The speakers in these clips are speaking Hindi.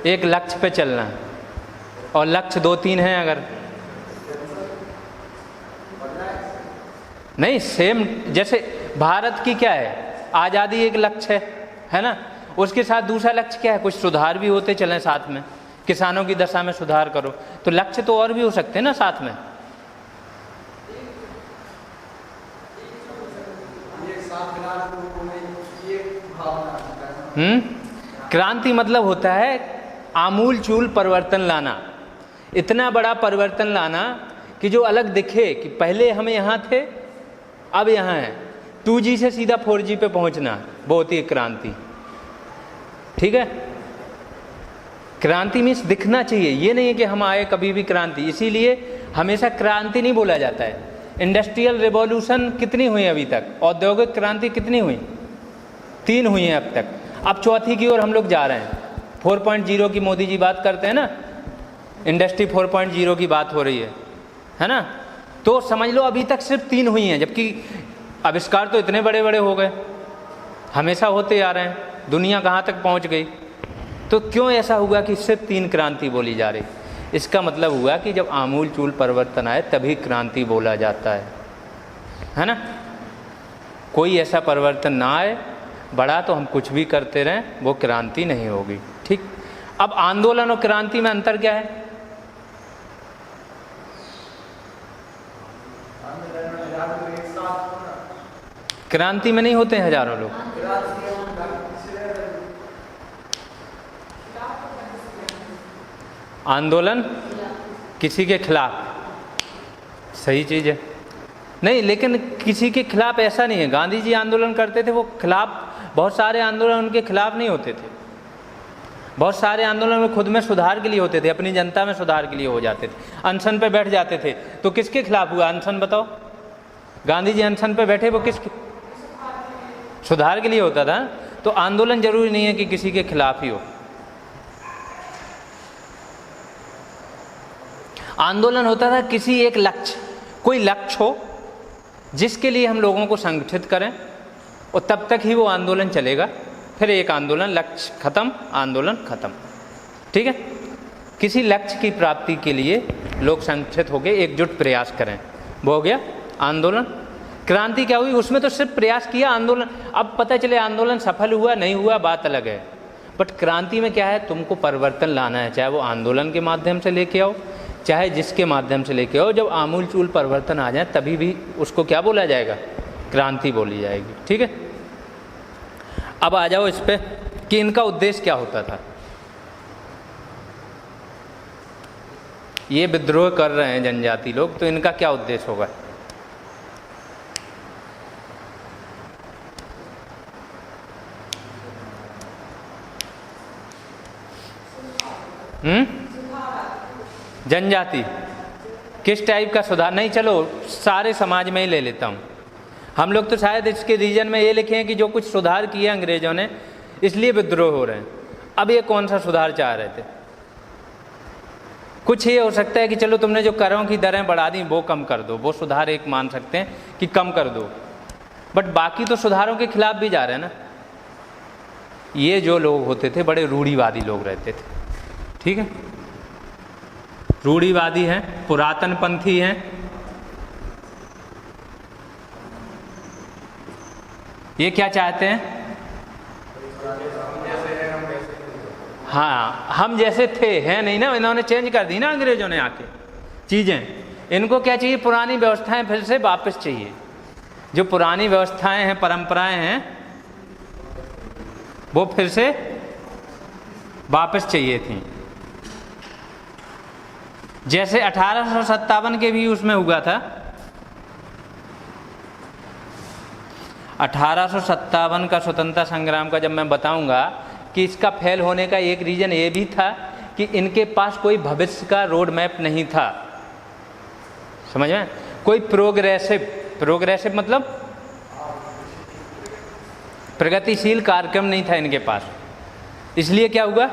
एक लक्ष्य पे चलना, और लक्ष्य 2-3 हैं अगर नहीं सेम। जैसे भारत की क्या है, आज़ादी एक लक्ष्य है ना, उसके साथ दूसरा लक्ष्य क्या है, कुछ सुधार भी होते चलें साथ में, किसानों की दशा में सुधार करो, तो लक्ष्य तो और भी हो सकते हैं ना साथ में। क्रांति मतलब होता है आमूल चूल परिवर्तन लाना, इतना बड़ा परिवर्तन लाना कि जो अलग दिखे कि पहले हम यहाँ थे अब यहाँ है। 2G से सीधा 4G पे पहुँचना, बहुत ही क्रांति। ठीक है, क्रांति मीन्स दिखना चाहिए, ये नहीं है कि हम आए कभी भी क्रांति, इसीलिए हमेशा क्रांति नहीं बोला जाता है। इंडस्ट्रियल रिवॉल्यूशन कितनी हुई अभी तक, औद्योगिक क्रांति कितनी हुई, 3 हुई हैं अब तक, अब चौथी की ओर हम लोग जा रहे हैं। 4.0 की मोदी जी बात करते हैं ना, इंडस्ट्री 4.0 की बात हो रही है ना, तो समझ लो अभी तक सिर्फ 3 हुई हैं, जबकि आविष्कार तो इतने बड़े बड़े हो गए, हमेशा होते आ रहे हैं, दुनिया कहाँ तक पहुँच गई। तो क्यों ऐसा हुआ कि सिर्फ 3 क्रांति बोली जा रही, इसका मतलब हुआ कि जब आमूल चूल परिवर्तन आए तभी क्रांति बोला जाता है ना। कोई ऐसा परिवर्तन ना आए बड़ा तो हम कुछ भी करते रहें, वो क्रांति नहीं होगी। ठीक, अब आंदोलन और क्रांति में अंतर क्या है? क्रांति में नहीं होते हैं हजारों लोग, आंदोलन किसी के खिलाफ, सही चीज़ है नहीं, लेकिन किसी के खिलाफ ऐसा नहीं है। गांधी जी आंदोलन करते थे, वो खिलाफ, बहुत सारे आंदोलन उनके खिलाफ नहीं होते थे, बहुत सारे आंदोलन में खुद में सुधार के लिए होते थे, अपनी जनता में सुधार के लिए हो जाते थे। अनशन पे बैठ जाते थे तो किसके खिलाफ हुआ अनशन, बताओ? गांधी जी अनशन पे बैठे, वो किसके सुधार के लिए होता था। तो आंदोलन जरूरी नहीं है कि किसी के खिलाफ ही हो। आंदोलन होता था किसी एक लक्ष्य, कोई लक्ष्य हो जिसके लिए हम लोगों को संगठित करें, और तब तक ही वो आंदोलन चलेगा। फिर एक आंदोलन, लक्ष्य खत्म, आंदोलन खत्म। ठीक है, किसी लक्ष्य की प्राप्ति के लिए लोग संगठित होकर एकजुट प्रयास करें, वो हो गया आंदोलन। क्रांति क्या हुई, उसमें तो सिर्फ प्रयास किया, आंदोलन, अब पता चले आंदोलन सफल हुआ नहीं हुआ बात अलग है, बट क्रांति में क्या है, तुमको परिवर्तन लाना है, चाहे वो आंदोलन के माध्यम से लेके आओ, चाहे जिसके माध्यम से लेके आओ। जब आमूल चूल परिवर्तन आ जाए तभी भी उसको क्या बोला जाएगा, क्रांति बोली जाएगी। ठीक है, अब आ जाओ इस पे कि इनका उद्देश्य क्या होता था। ये विद्रोह कर रहे हैं जनजाति लोग, तो इनका क्या उद्देश्य होगा? जनजाति किस टाइप का सुधार? नहीं, चलो सारे समाज में ही ले लेता हूँ। हम लोग तो शायद इसके रीजन में ये लिखे हैं कि जो कुछ सुधार किए अंग्रेजों ने इसलिए विद्रोह हो रहे हैं। अब ये कौन सा सुधार चाह रहे थे? कुछ ये हो सकता है कि चलो तुमने जो करों की दरें बढ़ा दी वो कम कर दो, वो सुधार एक मान सकते हैं कि कम कर दो, बट बाकी तो सुधारों के खिलाफ भी जा रहे हैं ना। ये जो लोग होते थे बड़े रूढ़िवादी लोग रहते थे। ठीक है, रूढ़िवादी हैं, पुरातनपंथी हैं, ये क्या चाहते हैं? हाँ, हम जैसे थे हैं नहीं ना, इन्होंने चेंज कर दी ना अंग्रेजों ने आके चीज़ें। इनको क्या चाहिए? पुरानी व्यवस्थाएं फिर से वापस चाहिए। जो पुरानी व्यवस्थाएं हैं, परंपराएं हैं, वो फिर से वापस चाहिए थी। जैसे 1857 के भी उसमें हुआ था। 1857 का स्वतंत्रता संग्राम का जब मैं बताऊंगा कि इसका फेल होने का एक रीज़न ये भी था कि इनके पास कोई भविष्य का रोड मैप नहीं था। समझ में? कोई प्रोग्रेसिव मतलब प्रगतिशील कार्यक्रम नहीं था इनके पास। इसलिए क्या हुआ?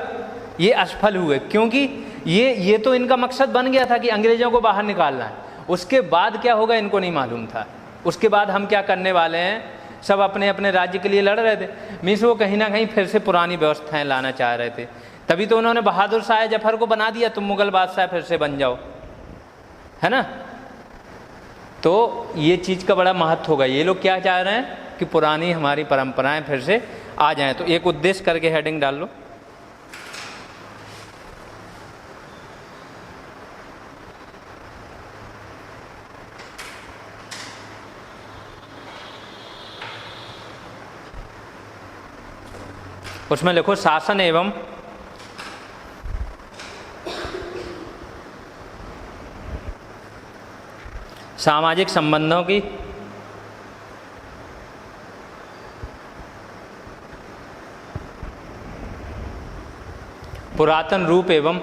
ये असफल हुए, क्योंकि ये तो इनका मकसद बन गया था कि अंग्रेजों को बाहर निकालना है। उसके बाद क्या होगा इनको नहीं मालूम था। उसके बाद हम क्या करने वाले हैं, सब अपने अपने राज्य के लिए लड़ रहे थे। मीन्स वो कहीं ना कहीं फिर से पुरानी व्यवस्थाएं लाना चाह रहे थे। तभी तो उन्होंने बहादुर शाह जफर को बना दिया, तुम मुगल बादशाह फिर से बन जाओ, है ना। तो ये चीज़ का बड़ा महत्व होगा। ये लोग क्या चाह रहे हैं कि पुरानी हमारी परंपराएं फिर से आ जाएं। तो एक उद्देश्य करके हेडिंग डाल लो। उसमें लिखो शासन एवं सामाजिक संबंधों की पुरातन रूप एवं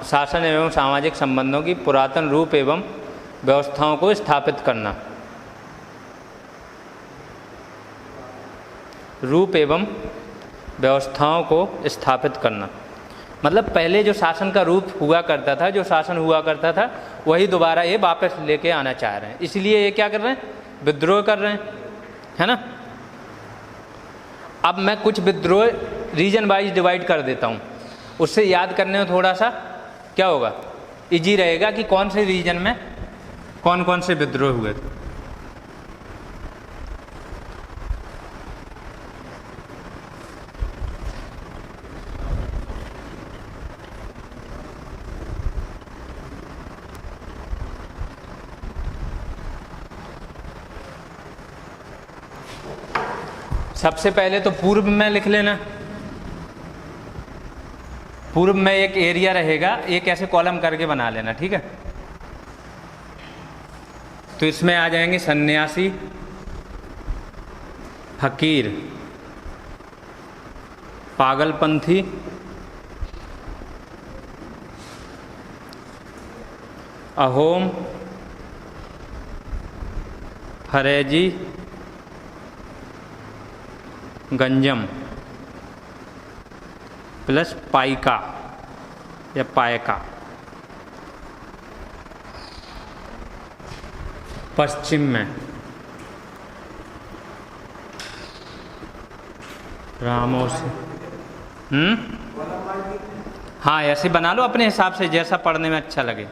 शासन एवं सामाजिक संबंधों की पुरातन रूप एवं व्यवस्थाओं को स्थापित करना। रूप एवं व्यवस्थाओं को स्थापित करना मतलब पहले जो शासन का रूप हुआ करता था, जो शासन हुआ करता था, वही दोबारा ये वापस लेके आना चाह रहे हैं। इसलिए ये क्या कर रहे हैं, विद्रोह कर रहे हैं, है ना। अब मैं कुछ विद्रोह रीजन वाइज डिवाइड कर देता हूँ, उससे याद करने में थोड़ा सा क्या होगा, इजी रहेगा कि कौन से रीजन में कौन कौन से विद्रोह हुए थे। सबसे पहले तो पूर्व में लिख लेना। पूर्व में एक एरिया रहेगा, एक ऐसे कॉलम करके बना लेना, ठीक है। तो इसमें आ जाएंगे सन्यासी, फकीर, पागलपंथी, अहोम, फरेजी, गंजम प्लस पाइका या पायका। पश्चिम में रामोसी। हाँ, ऐसे बना लो अपने हिसाब से, जैसा पढ़ने में अच्छा लगे।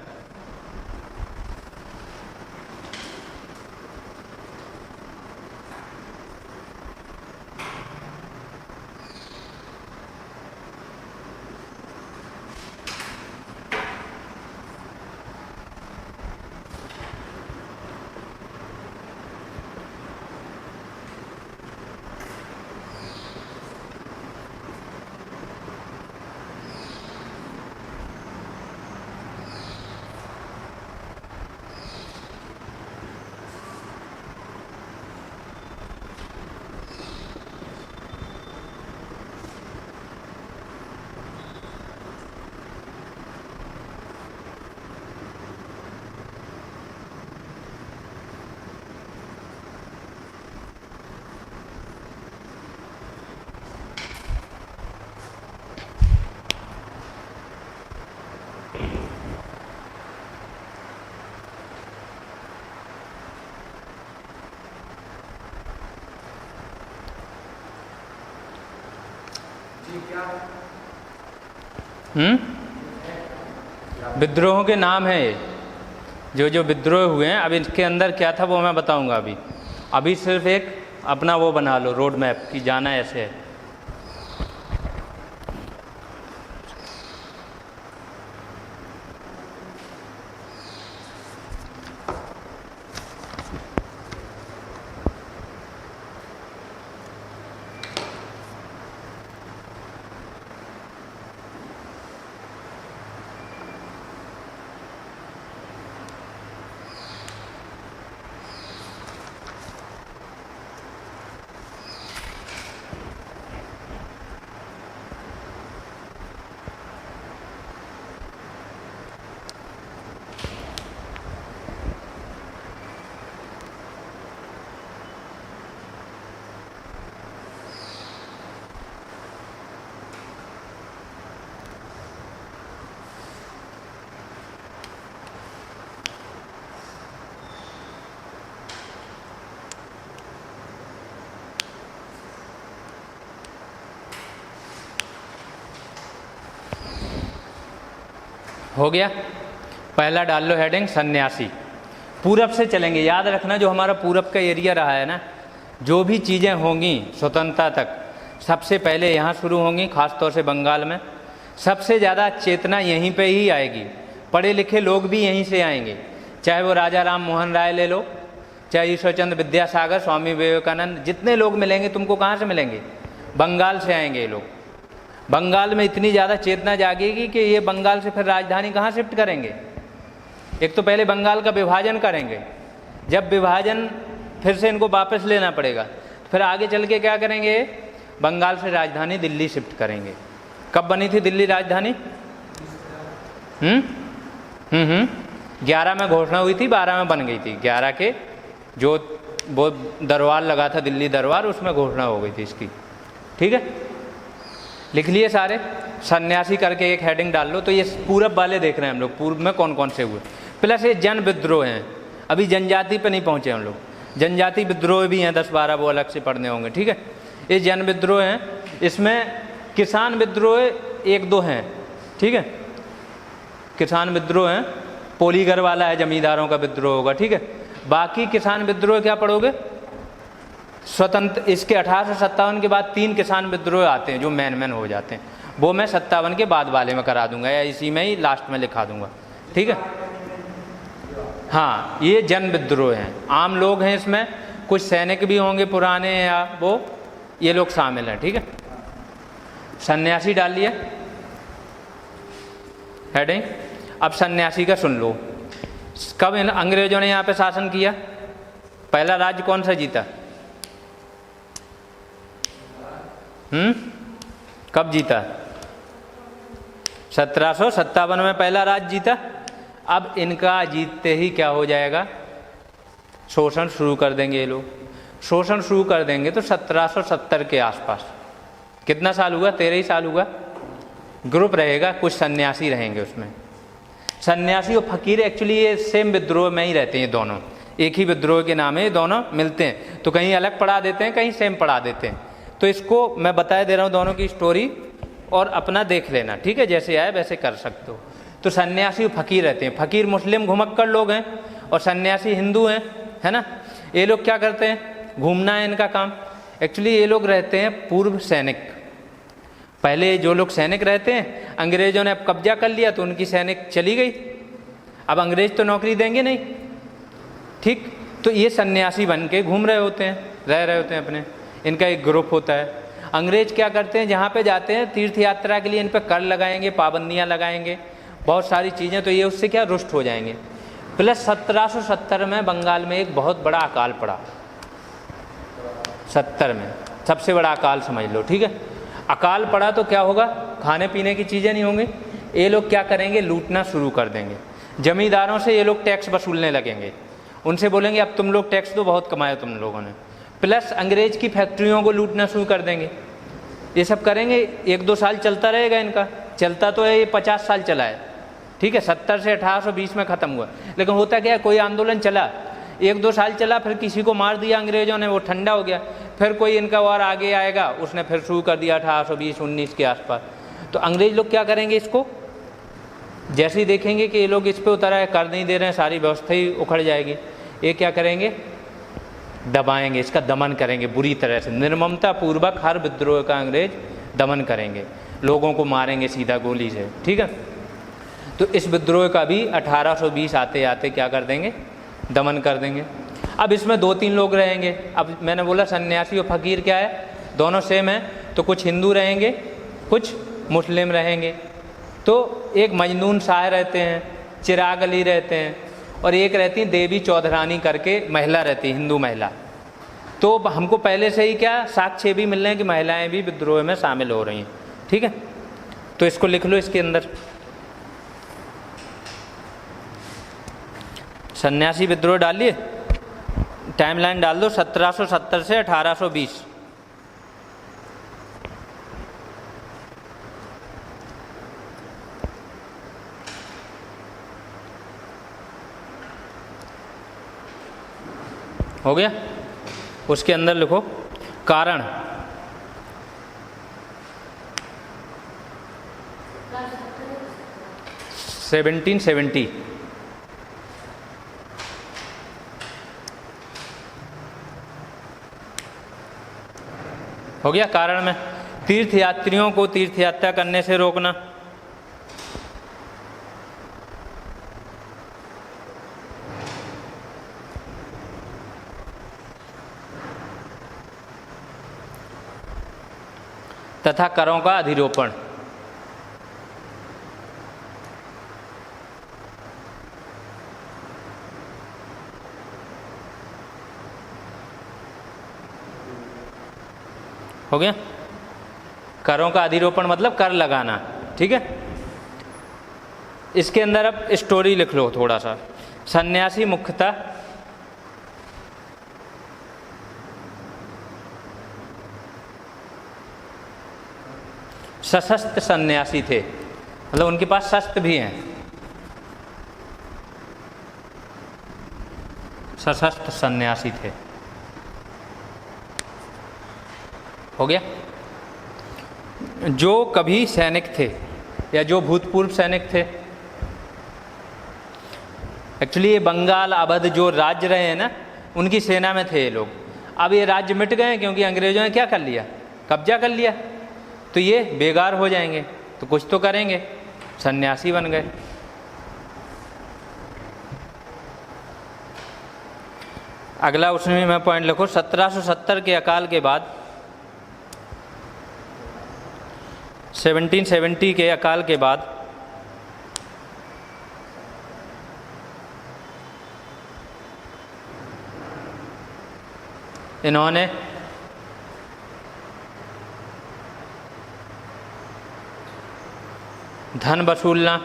विद्रोहों के नाम है ये, जो विद्रोह हुए हैं। अब इसके अंदर क्या था वो मैं बताऊंगा। अभी सिर्फ एक अपना वो बना लो रोड मैप कि जाना ऐसे है। हो गया। पहला डाल लो हेडिंग सन्यासी। पूरब से चलेंगे, याद रखना जो हमारा पूरब का एरिया रहा है ना, जो भी चीज़ें होंगी स्वतंत्रता तक सबसे पहले यहाँ शुरू होंगी, ख़ास तौर से बंगाल में। सबसे ज़्यादा चेतना यहीं पे ही आएगी, पढ़े लिखे लोग भी यहीं से आएंगे, चाहे वो राजा राम मोहन राय ले लो, चाहे ईश्वरचंद्र विद्यासागर, स्वामी विवेकानंद, जितने लोग मिलेंगे तुमको कहाँ से मिलेंगे? बंगाल से आएंगे ये लोग। बंगाल में इतनी ज़्यादा चेतना जागेगी कि ये बंगाल से फिर राजधानी कहाँ शिफ्ट करेंगे? एक तो पहले बंगाल का विभाजन करेंगे, जब विभाजन फिर से इनको वापस लेना पड़ेगा, फिर आगे चल के क्या करेंगे? बंगाल से राजधानी दिल्ली शिफ्ट करेंगे। कब बनी थी दिल्ली राजधानी? 11 में घोषणा हुई थी, 12 में बन गई थी। 11 के जो वो दरबार लगा था, दिल्ली दरबार, उसमें घोषणा हो गई थी इसकी। ठीक है, लिख लिए सारे। सन्यासी करके एक हेडिंग डाल लो। तो ये पूरब वाले देख रहे हैं हम लोग, पूर्व में कौन कौन से हुए। प्लस ये जन विद्रोह हैं, अभी जनजाति पे नहीं पहुँचे हम लोग, जनजाति विद्रोह भी हैं 10-12, वो अलग से पढ़ने होंगे। ठीक है, ये जन विद्रोह हैं, इसमें किसान विद्रोह 1-2 हैं। ठीक है, किसान विद्रोह हैं, पोलीगर वाला है, जमींदारों का विद्रोह होगा। ठीक है, बाकी किसान विद्रोह क्या पढ़ोगे? स्वतंत्र, इसके 1857 के बाद 3 किसान विद्रोह आते हैं जो मैन हो जाते हैं, वो मैं 57 के बाद वाले में करा दूंगा या इसी में ही लास्ट में लिखा दूंगा। ठीक है, हाँ, ये जन विद्रोह हैं, आम लोग हैं, इसमें कुछ सैनिक भी होंगे पुराने या वो, ये लोग शामिल हैं। ठीक है, सन्यासी डाल लिया हेडिंग। अब सन्यासी का सुन लो, कब अंग्रेजों ने यहाँ पे शासन किया? पहला राज्य कौन सा जीता? कब जीता? 1757 में पहला राज्य जीता। अब इनका जीतते ही क्या हो जाएगा? शोषण शुरू कर देंगे ये लोग। शोषण शुरू कर देंगे तो 1770 के आसपास, कितना साल हुआ? 13 ही साल हुआ। ग्रुप रहेगा, कुछ सन्यासी रहेंगे उसमें। सन्यासी और फकीर एक्चुअली ये सेम विद्रोह में ही रहते हैं, दोनों एक ही विद्रोह के नाम है, ये दोनों मिलते हैं। तो कहीं अलग पढ़ा देते हैं, कहीं सेम पढ़ा देते हैं। तो इसको मैं बताया दे रहा हूँ दोनों की स्टोरी, और अपना देख लेना। ठीक है, जैसे आए वैसे कर सकते हो। तो सन्यासी और फकीर रहते हैं। फकीर मुस्लिम घुमक्कड़ लोग हैं और सन्यासी हिंदू हैं, है ना। ये लोग क्या करते हैं? घूमना है इनका काम। एक्चुअली ये लोग रहते हैं पूर्व सैनिक। पहले जो लोग सैनिक रहते हैं, अंग्रेजों ने अब कब्जा कर लिया तो उनकी सैनिक चली गई, अब अंग्रेज तो नौकरी देंगे नहीं। ठीक, तो ये सन्यासी बन के घूम रहे होते हैं, रह रहे होते हैं अपने, इनका एक ग्रुप होता है। अंग्रेज क्या करते हैं, जहाँ पे जाते हैं तीर्थ यात्रा के लिए इन पर कर लगाएंगे, पाबंदियाँ लगाएंगे, बहुत सारी चीज़ें, तो ये उससे क्या रुष्ट हो जाएंगे। प्लस 1770 में बंगाल में एक बहुत बड़ा अकाल पड़ा, 70 में सबसे बड़ा अकाल समझ लो। ठीक है, अकाल पड़ा तो क्या होगा? खाने पीने की चीज़ें नहीं होंगी। ये लोग क्या करेंगे? लूटना शुरू कर देंगे। जमींदारों से ये लोग टैक्स वसूलने लगेंगे, उनसे बोलेंगे अब तुम लोग टैक्स दो, बहुत कमाया तुम लोगों ने। प्लस अंग्रेज की फैक्ट्रियों को लूटना शुरू कर देंगे। ये सब करेंगे, 1-2 साल चलता रहेगा इनका। चलता तो है, ये 50 साल चला है। ठीक है, 70 से 1820 में ख़त्म हुआ। लेकिन होता क्या है, कोई आंदोलन चला, 1-2 साल चला, फिर किसी को मार दिया अंग्रेजों ने, वो ठंडा हो गया। फिर कोई इनका और आगे आएगा, उसने फिर शुरू कर दिया 1820-19 के आसपास। तो अंग्रेज लोग क्या करेंगे, इसको जैसे ही देखेंगे कि ये लोग इस पे उतर आए, कर नहीं दे रहे हैं, सारी व्यवस्था ही उखड़ जाएगी, ये क्या करेंगे? दबाएंगे, इसका दमन करेंगे बुरी तरह से, निर्ममता पूर्वक हर विद्रोह का अंग्रेज दमन करेंगे, लोगों को मारेंगे सीधा गोली से। ठीक है, तो इस विद्रोह का भी 1820 आते आते क्या कर देंगे? दमन कर देंगे। अब इसमें 2-3 लोग रहेंगे। अब मैंने बोला सन्यासी और फकीर क्या है, दोनों सेम है, तो कुछ हिंदू रहेंगे, कुछ मुस्लिम रहेंगे। तो एक मजनून शाह रहते हैं, चिराग अली रहते हैं, और एक रहती देवी चौधरानी करके महिला रहती है, हिंदू महिला। तो हमको पहले से ही क्या साक्ष्य भी मिल रहे हैं कि महिलाएं भी विद्रोह में शामिल हो रही हैं। ठीक है, तो इसको लिख लो इसके अंदर। सन्यासी विद्रोह डालिए, टाइमलाइन डाल दो 1770 से 1820। हो गया? उसके अंदर लिखो कारण। 1770 हो गया। कारण में तीर्थयात्रियों को तीर्थ यात्रा करने से रोकना, तथा करों का अधिरोपण। हो गया। करों का अधिरोपण मतलब कर लगाना, ठीक है। इसके अंदर अब स्टोरी लिख लो थोड़ा सा। सन्यासी मुख्यतः सशस्त्र सन्यासी थे, मतलब उनके पास शस्त्र भी हैं, सशस्त्र सन्यासी थे। हो गया। जो कभी सैनिक थे या जो भूतपूर्व सैनिक थे, एक्चुअली ये बंगाल अवध जो राज्य रहे हैं ना, उनकी सेना में थे ये लोग। अब ये राज्य मिट गए क्योंकि अंग्रेजों ने क्या कर लिया, कब्जा कर लिया, तो ये बेगार हो जाएंगे, तो कुछ तो करेंगे, सन्यासी बन गए। अगला उसमें मैं पॉइंट लिखो, 1770 के अकाल के बाद, 1770 के अकाल के बाद इन्होंने धन वसूलना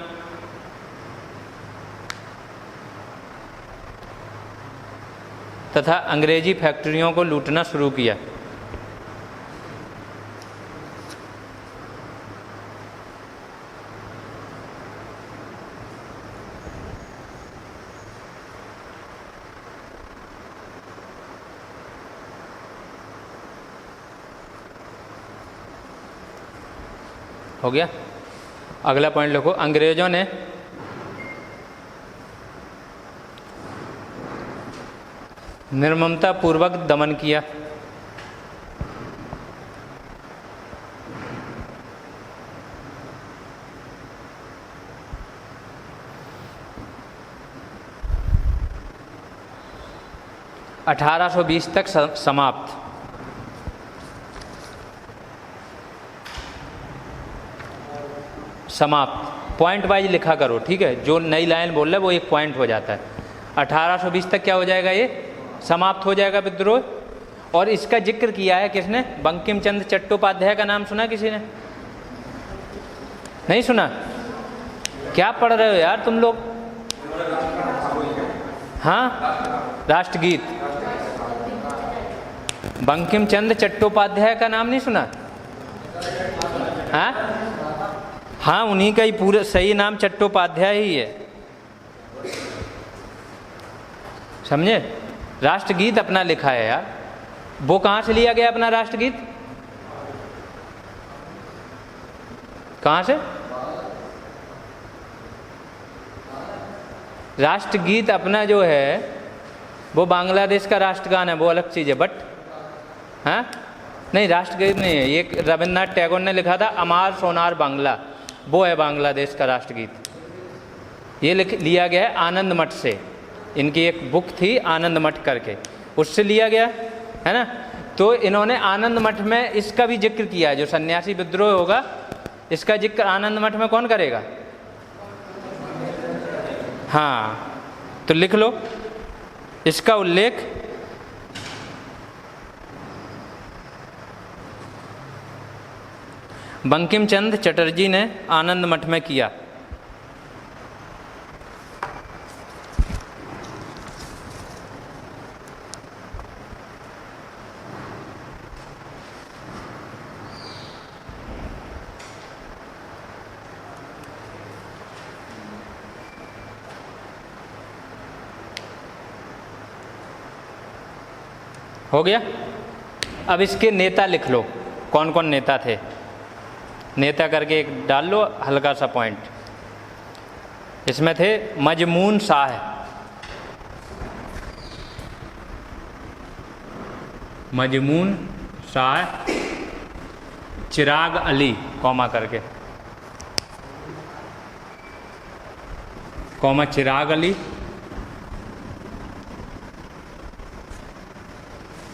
तथा अंग्रेजी फैक्ट्रियों को लूटना शुरू किया। हो गया। अगला पॉइंट लिखो, अंग्रेजों ने निर्ममता पूर्वक दमन किया। अठारह 1820 तक समाप्त। समाप्त पॉइंट वाइज लिखा करो, ठीक है। जो नई लाइन बोल रहे वो एक पॉइंट हो जाता है। 1820 तक क्या हो जाएगा, ये समाप्त हो जाएगा विद्रोह। और इसका जिक्र किया है किसने, बंकिम चंद्र चट्टोपाध्याय का नाम सुना किसी ने? नहीं सुना? क्या पढ़ रहे हो यार तुम लोग? हाँ, राष्ट्रगीत। बंकिम चंद्र चट्टोपाध्याय का नाम नहीं सुना? हाँ हाँ, उन्हीं का ही पूरा सही नाम चट्टोपाध्याय ही है, समझे। राष्ट्रगीत अपना लिखा है यार। वो कहाँ से लिया गया अपना राष्ट्रगीत? कहाँ से? राष्ट्रगीत अपना जो है वो बांग्लादेश का राष्ट्रगान है, वो अलग चीज़ है। बट हाँ नहीं, राष्ट्रगीत नहीं है ये। रविन्द्रनाथ टैगोर ने लिखा था अमार सोनार बांग्ला, वो है बांग्लादेश का राष्ट्रगीत। ये लिया गया है आनंद मठ से। इनकी एक बुक थी आनंद मठ करके, उससे लिया गया है ना। तो इन्होंने आनंद मठ में इसका भी जिक्र किया है। जो सन्यासी विद्रोह होगा इसका जिक्र आनंद मठ में कौन करेगा? हाँ, तो लिख लो इसका उल्लेख बंकिम चंद्र चटर्जी ने आनंद मठ में किया। हो गया। अब इसके नेता लिख लो, कौन कौन नेता थे। नेता करके एक डाल लो हल्का सा पॉइंट। इसमें थे मजमून शाह, मजमून शाह, चिराग अली कौमा करके, कौमा चिराग अली,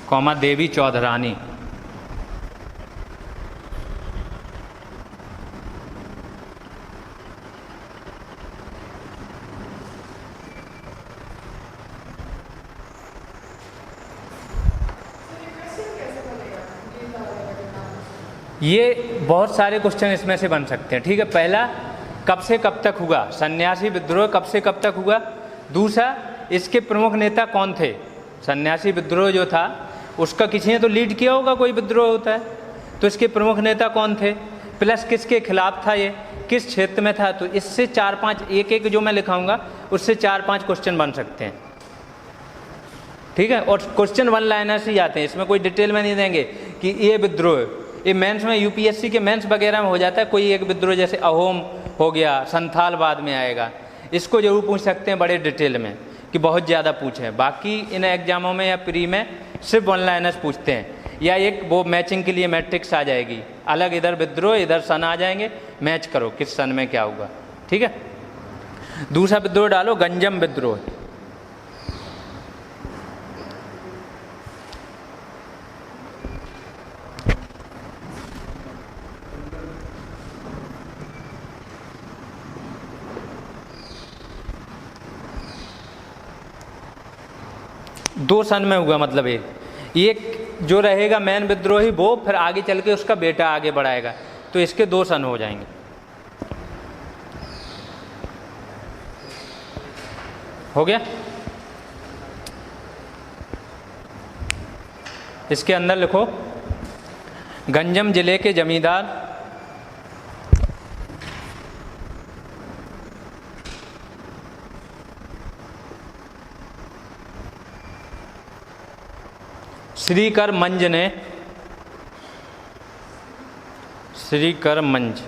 कौमा देवी चौधरानी। ये बहुत सारे क्वेश्चन इसमें से बन सकते हैं। ठीक है, पहला कब से कब तक हुआ, सन्यासी विद्रोह कब से कब तक हुआ। दूसरा, इसके प्रमुख नेता कौन थे। सन्यासी विद्रोह जो था उसका किसी ने तो लीड किया होगा, कोई विद्रोह होता है तो इसके प्रमुख नेता कौन थे, प्लस किसके खिलाफ था, ये किस क्षेत्र में था। तो इससे 4-5 एक एक जो मैं लिखाऊंगा उससे 4-5 क्वेश्चन बन सकते हैं। ठीक है, और क्वेश्चन 1 लाइनर से ही आते हैं, इसमें कोई डिटेल में नहीं देंगे कि ये विद्रोह, ये मेंस में यूपीएससी के मेंस वगैरह में हो जाता है कोई एक विद्रोह, जैसे अहोम हो गया, संथाल बाद में आएगा, इसको जरूर पूछ सकते हैं बड़े डिटेल में कि बहुत ज़्यादा पूछें। बाकी इन एग्जामों में या प्री में सिर्फ 1 लाइनर्स पूछते हैं, या एक वो मैचिंग के लिए मैट्रिक्स आ जाएगी अलग, इधर विद्रोह इधर सन आ जाएंगे, मैच करो किस सन में क्या हुआ। ठीक है, दूसरा विद्रोह डालो गंजम विद्रोह। दो सन में हुआ, मतलब एक जो रहेगा मैन विद्रोही वो फिर आगे चल के उसका बेटा आगे बढ़ाएगा, तो इसके 2 सन हो जाएंगे। हो गया। इसके अंदर लिखो गंजम जिले के जमींदार श्रीकर मंज ने, श्रीकर मंज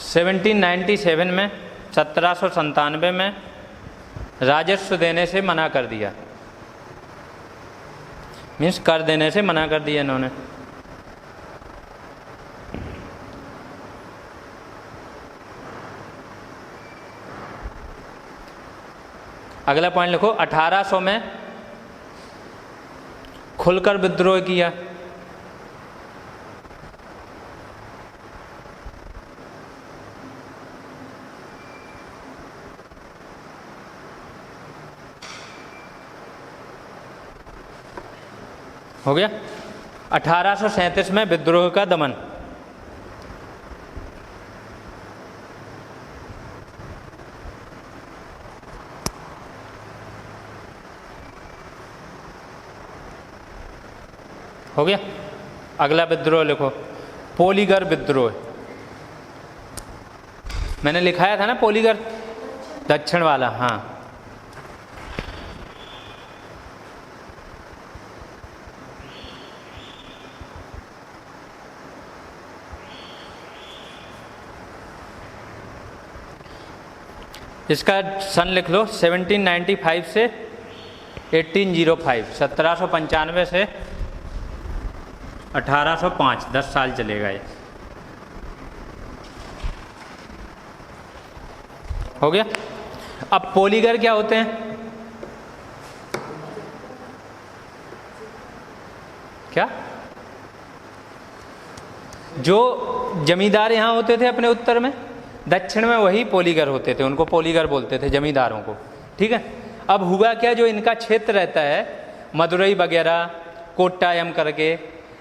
1797 में 1797 में राजस्व देने से मना कर दिया, मीन्स कर देने से मना कर दिया इन्होंने। अगला पॉइंट लिखो 1800 में खुलकर विद्रोह किया। हो गया। 1837 में विद्रोह का दमन। हो गया। अगला विद्रोह लिखो पोलीगर विद्रोह। मैंने लिखाया था ना पोलीगर, दक्षिण वाला। हाँ, इसका सन लिख लो 1795 से 1805, 1795 से 1805, 10 साल चलेगा ये। हो गया। अब पोलीगर क्या होते हैं? क्या जो जमींदार यहाँ होते थे अपने उत्तर में, दक्षिण में वही पोलीगर होते थे, उनको पोलीगर बोलते थे जमींदारों को। ठीक है। अब हुआ क्या, जो इनका क्षेत्र रहता है मदुरई वगैरह, कोट्टायम करके,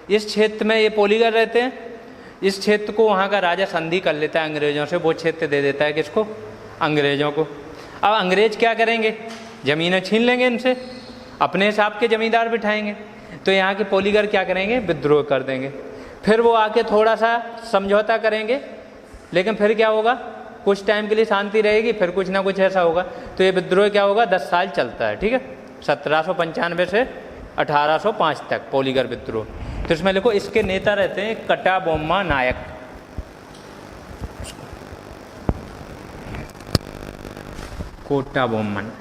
इस क्षेत्र में ये पोलीगर रहते हैं। इस क्षेत्र को वहाँ का राजा संधि कर लेता है अंग्रेज़ों से, वो क्षेत्र दे देता है किसको? अंग्रेज़ों को। अब अंग्रेज़ क्या करेंगे? ज़मीनें छीन लेंगे इनसे, अपने हिसाब के ज़मींदार बिठाएंगे। तो यहाँ के पोलीगर क्या करेंगे? विद्रोह कर देंगे। फिर वो आके थोड़ा सा समझौता करेंगे, लेकिन फिर क्या होगा? कुछ टाइम के लिए शांति रहेगी, फिर कुछ ना कुछ ऐसा होगा। तो ये विद्रोह क्या होगा? 10 साल चलता है। ठीक है, 1795 से 1805 तक पोलीगर विद्रोह। तो इसमें लिखो इसके नेता रहते हैं कटाबोम्मा नायक। कोटा बोम्मन।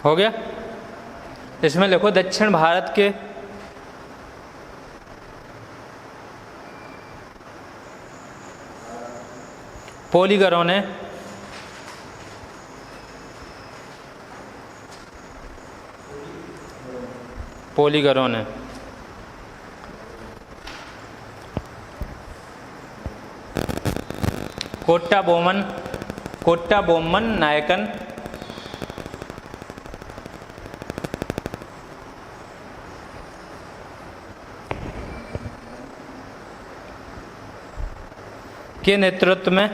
हो गया। इसमें लिखो दक्षिण भारत के पोलीगरों ने कोट्टा बोम्मन नायकन के नेतृत्व में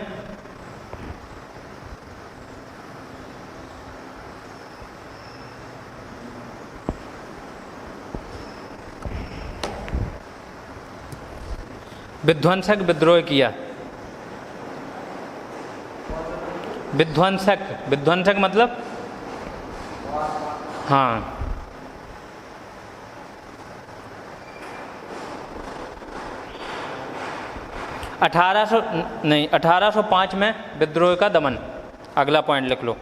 विध्वंसक विद्रोह किया। विध्वंसक मतलब हाँ, 1805 में विद्रोह का दमन। अगला पॉइंट लिख लो।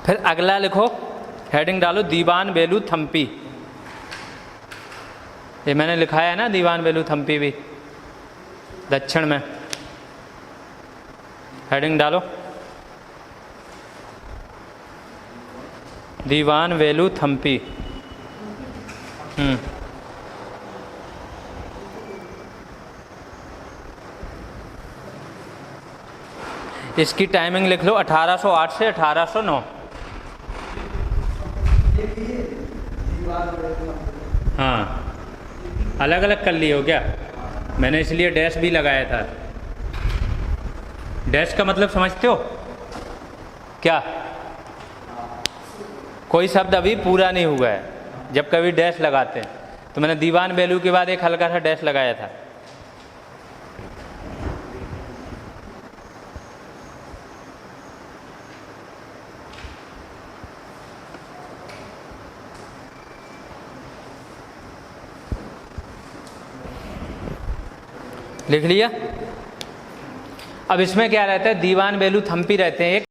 फिर अगला लिखो, हेडिंग डालो दीवान वेलु थम्पी। ये मैंने लिखाया है ना, दीवान वेलु थम्पी भी दक्षिण में। हेडिंग डालो दीवान वेलु थम्पी। इसकी टाइमिंग लिख लो 1808 से 1809। हाँ, अलग अलग कर लिए हो क्या? मैंने इसलिए डैश भी लगाया था। डैश का मतलब समझते हो क्या? कोई शब्द अभी पूरा नहीं हुआ है, जब कभी डैश लगाते हैं, तो मैंने दीवान वेलु के बाद एक हल्का सा डैश लगाया था। लिख लिया। अब इसमें क्या रहता है, दीवान वेलु थम्पी रहते हैं एक